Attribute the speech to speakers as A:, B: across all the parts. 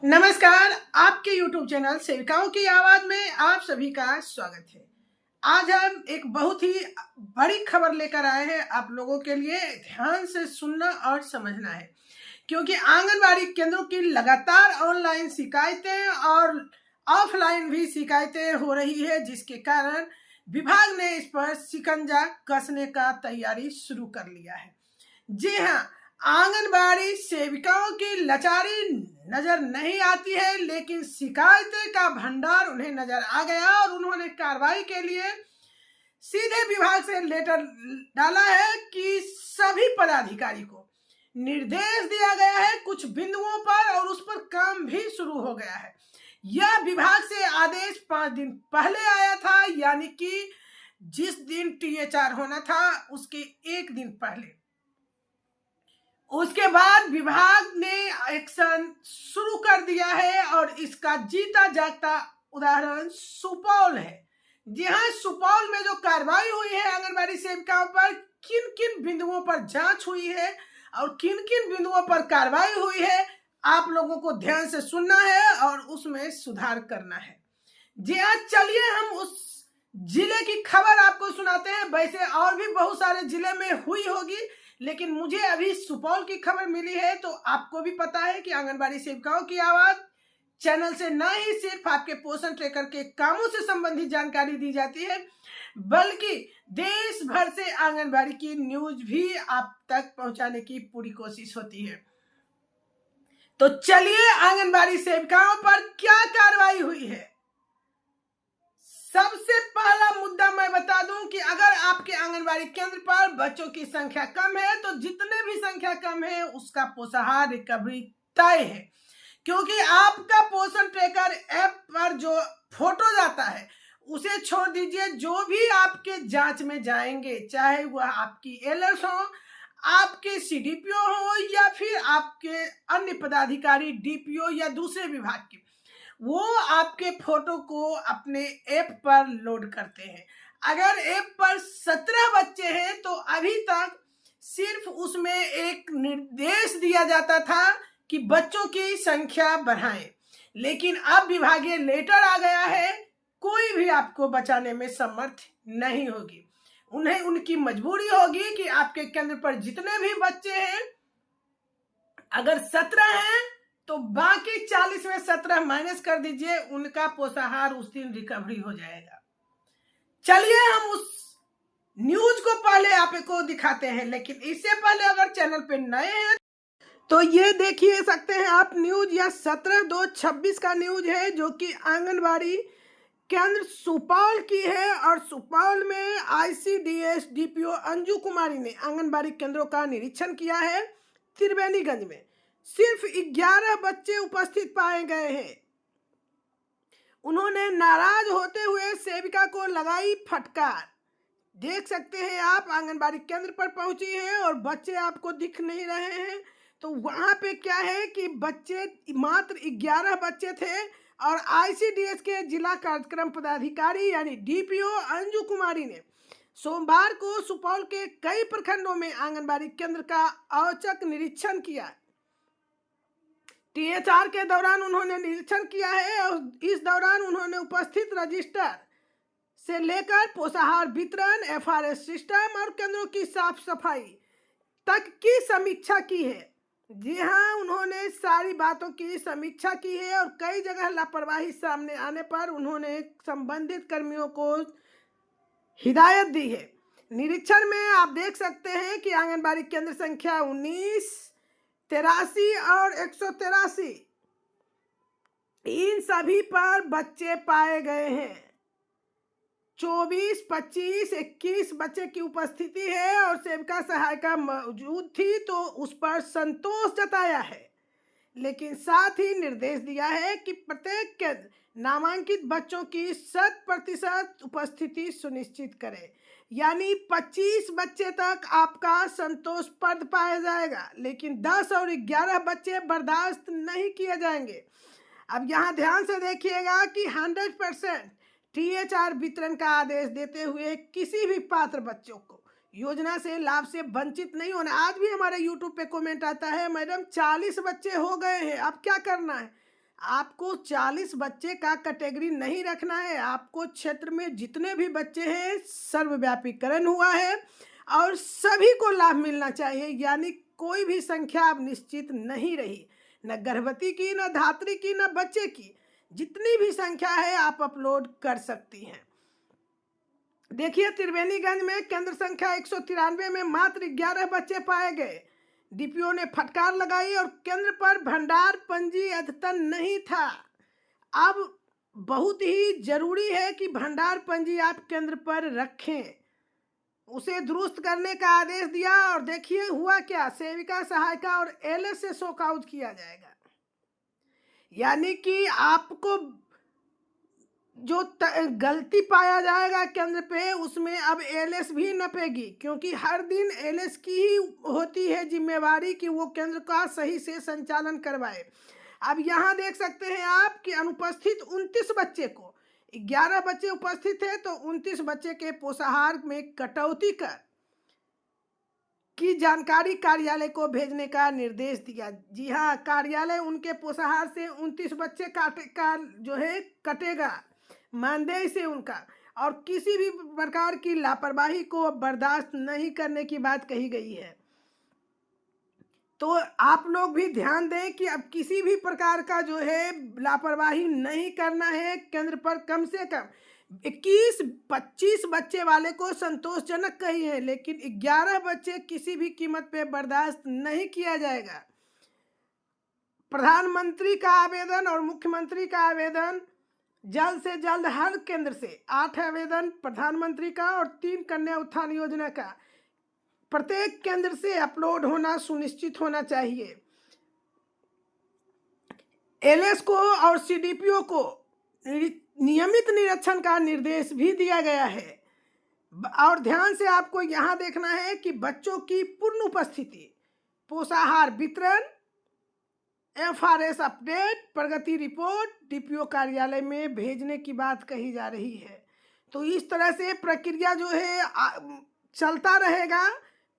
A: नमस्कार। आपके YouTube channel सेविकाओं की आवाज में आप सभी का स्वागत है। आज हम एक बहुत ही बड़ी खबर लेकर आए हैं आप लोगों के लिए। ध्यान से सुनना और समझना है, क्योंकि आंगनबाड़ी केंद्रों की लगातार ऑनलाइन शिकायतें और ऑफलाइन भी शिकायतें हो रही है, जिसके कारण विभाग ने इस पर शिकंजा कसने का तैयारी शुरू कर लिया है। जी हाँ, आंगनबाड़ी सेविकाओं की लाचारी नजर नहीं आती है, लेकिन शिकायतें का भंडार उन्हें नजर आ गया और उन्होंने कार्रवाई के लिए सीधे विभाग से लेटर डाला है कि सभी पदाधिकारी को निर्देश दिया गया है कुछ बिंदुओं पर, और उस पर काम भी शुरू हो गया है। यह विभाग से आदेश 5 दिन पहले आया था, यानी कि जिस दिन THR होना था उसके एक दिन पहले। उसके बाद विभाग ने एक्शन शुरू कर दिया है और इसका जीता जागता उदाहरण सुपौल है। जी हाँ, सुपौल में जो कार्रवाई हुई है आंगनबाड़ी सेविकाओं पर, किन किन बिंदुओं पर जांच हुई है और किन किन बिंदुओं पर कार्रवाई हुई है, आप लोगों को ध्यान से सुनना है और उसमें सुधार करना है। जी हाँ, चलिए हम उस जिले की खबर आपको सुनाते हैं। वैसे और भी बहुत सारे जिले में हुई होगी, लेकिन मुझे अभी सुपौल की खबर मिली है। तो आपको भी पता है कि आंगनबाड़ी सेविकाओं की आवाज चैनल से न ही सिर्फ आपके पोषण ट्रैकर के कामों से संबंधित जानकारी दी जाती है, बल्कि देश भर से आंगनबाड़ी की न्यूज भी आप तक पहुंचाने की पूरी कोशिश होती है। तो चलिए, आंगनबाड़ी सेविकाओं पर क्या कार्रवाई हुई है। सबसे पहला मुद्दा मैं बता दूं कि अगर आपके आंगनबाड़ी केंद्र पर बच्चों की संख्या कम है, तो जितने भी संख्या कम है उसका पोषाहार रिकवरी तय है, क्योंकि आपका पोषण ट्रैकर ऐप पर जो फोटो जाता है उसे छोड़ दीजिए, जो भी आपके जांच में जाएंगे, चाहे वह आपकी एलएस हो, आपके CDPO हो या फिर आपके अन्य पदाधिकारी DPO या दूसरे विभाग के, वो आपके फोटो को अपने ऐप पर लोड करते हैं। अगर ऐप पर 17 बच्चे हैं तो अभी तक सिर्फ उसमें एक निर्देश दिया जाता था कि बच्चों की संख्या बढ़ाएं, लेकिन अब विभागीय लेटर आ गया है, कोई भी आपको बचाने में समर्थ नहीं होगी। उन्हें उनकी मजबूरी होगी कि आपके केंद्र पर जितने भी बच्चे हैं, अगर 17 हैं तो बाकी 40 में 17 माइनस कर दीजिए, उनका पोषाहार उस दिन रिकवरी हो जाएगा। चलिए हम उस न्यूज को पहले आपको दिखाते हैं, लेकिन इससे पहले अगर चैनल पे नए हैं तो ये देखिए सकते हैं आप न्यूज, या 17/2/26 का न्यूज है, जो कि आंगनबाड़ी केंद्र सुपौल की है। और सुपौल में ICDS DPO अंजू कुमारी ने आंगनबाड़ी केंद्रों का निरीक्षण किया है। त्रिवेणीगंज में सिर्फ 11 बच्चे उपस्थित पाए गए हैं। उन्होंने नाराज होते हुए सेविका को लगाई फटकार। देख सकते हैं आप, आंगनबाड़ी केंद्र पर पहुंची है और बच्चे आपको दिख नहीं रहे हैं। तो वहां पे क्या है कि बच्चे मात्र 11 बच्चे थे, और ICDS के जिला कार्यक्रम पदाधिकारी यानी DPO अंजू कुमारी ने सोमवार को सुपौल के कई प्रखंडों में आंगनबाड़ी केंद्र का औचक निरीक्षण किया। THR के दौरान उन्होंने निरीक्षण किया है और इस दौरान उन्होंने उपस्थित रजिस्टर से लेकर पोषाहार वितरण, FRS सिस्टम और केंद्रों की साफ सफाई तक की समीक्षा की है। जी हाँ, उन्होंने सारी बातों की समीक्षा की है और कई जगह लापरवाही सामने आने पर उन्होंने संबंधित कर्मियों को हिदायत दी है। निरीक्षण में आप देख सकते हैं कि आंगनबाड़ी केंद्र संख्या 19, 83 और 183, इन सभी पर बच्चे पाए गए हैं। 24, 25, 21 बच्चे की उपस्थिति है और सेविका सहायिका मौजूद थी, तो उस पर संतोष जताया है, लेकिन साथ ही निर्देश दिया है कि प्रत्येक केंद्र नामांकित बच्चों की 100% उपस्थिति सुनिश्चित करे, यानी 25 बच्चे तक आपका संतोषप्रद पाया जाएगा, लेकिन 10 और 11 बच्चे बर्दाश्त नहीं किए जाएंगे। अब यहाँ ध्यान से देखिएगा कि 100% THR वितरण का आदेश देते हुए किसी भी पात्र बच्चों को योजना से लाभ से वंचित नहीं होना। आज भी हमारे YouTube पे कमेंट आता है, मैडम 40 बच्चे हो गए हैं, अब क्या करना है। आपको 40 बच्चे का कैटेगरी नहीं रखना है। आपको क्षेत्र में जितने भी बच्चे हैं सर्वव्यापीकरण हुआ है और सभी को लाभ मिलना चाहिए, यानी कोई भी संख्या अब निश्चित नहीं रही, न गर्भवती की, न धात्री की, न बच्चे की। जितनी भी संख्या है आप अपलोड कर सकती हैं। देखिए, त्रिवेणीगंज में केंद्र संख्या 193 में मात्र 11 बच्चे पाए गए। डीपीओ ने फटकार लगाई और केंद्र पर भंडार पंजी अद्यतन नहीं था। अब बहुत ही जरूरी है कि भंडार पंजी आप केंद्र पर रखें। उसे दुरुस्त करने का आदेश दिया और देखिए हुआ क्या, सेविका, सहायिका और एलएस से शॉकआउट किया जाएगा। यानी कि आपको जो गलती पाया जाएगा केंद्र पे, उसमें अब एलएस भी नपेगी, क्योंकि हर दिन एलएस की ही होती है जिम्मेवारी कि वो केंद्र का सही से संचालन करवाए। अब यहाँ देख सकते हैं आप कि अनुपस्थित 29 बच्चे को, 11 बच्चे उपस्थित थे तो 29 बच्चे के पोषाहार में कटौती कर की जानकारी कार्यालय को भेजने का निर्देश दिया। जी हाँ, कार्यालय उनके पोषाहार से 29 बच्चे का जो है कटेगा, मानदेय से उनका, और किसी भी प्रकार की लापरवाही को बर्दाश्त नहीं करने की बात कही गई है। तो आप लोग भी ध्यान दें कि अब किसी भी प्रकार का जो है लापरवाही नहीं करना है। केंद्र पर कम से कम 21-25 बच्चे वाले को संतोषजनक कही है, लेकिन 11 बच्चे किसी भी कीमत पे बर्दाश्त नहीं किया जाएगा। प्रधानमंत्री का आवेदन और मुख्यमंत्री का आवेदन, जल्द से जल्द हर केंद्र से 8 आवेदन प्रधानमंत्री का और 3 कन्या उत्थान योजना का प्रत्येक केंद्र से अपलोड होना सुनिश्चित होना चाहिए। एलएस को और सीडीपीओ को नियमित निरीक्षण का निर्देश भी दिया गया है। और ध्यान से आपको यहाँ देखना है कि बच्चों की पूर्ण उपस्थिति, पोषाहार वितरण, एफआरएस अपडेट, प्रगति रिपोर्ट डीपीओ कार्यालय में भेजने की बात कही जा रही है। तो इस तरह से प्रक्रिया जो है चलता रहेगा।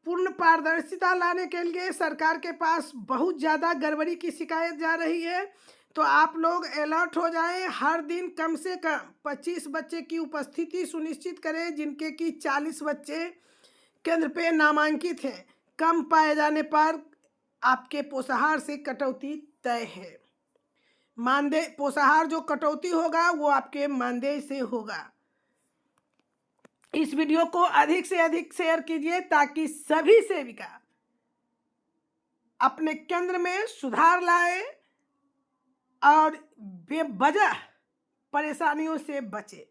A: पूर्ण पारदर्शिता लाने के लिए सरकार के पास बहुत ज़्यादा गड़बड़ी की शिकायत जा रही है, तो आप लोग अलर्ट हो जाएं। हर दिन कम से कम 25 बच्चे की उपस्थिति सुनिश्चित करें, जिनके कि 40 बच्चे केंद्र पे नामांकित हैं। कम पाए जाने पर आपके पोषाहार से कटौती तय है। मानदेय, पोषाहार जो कटौती होगा वो आपके मानदेय से होगा। इस वीडियो को अधिक से अधिक शेयर कीजिए ताकि सभी सेविका अपने केंद्र में सुधार लाए और बेवजह परेशानियों से बचे।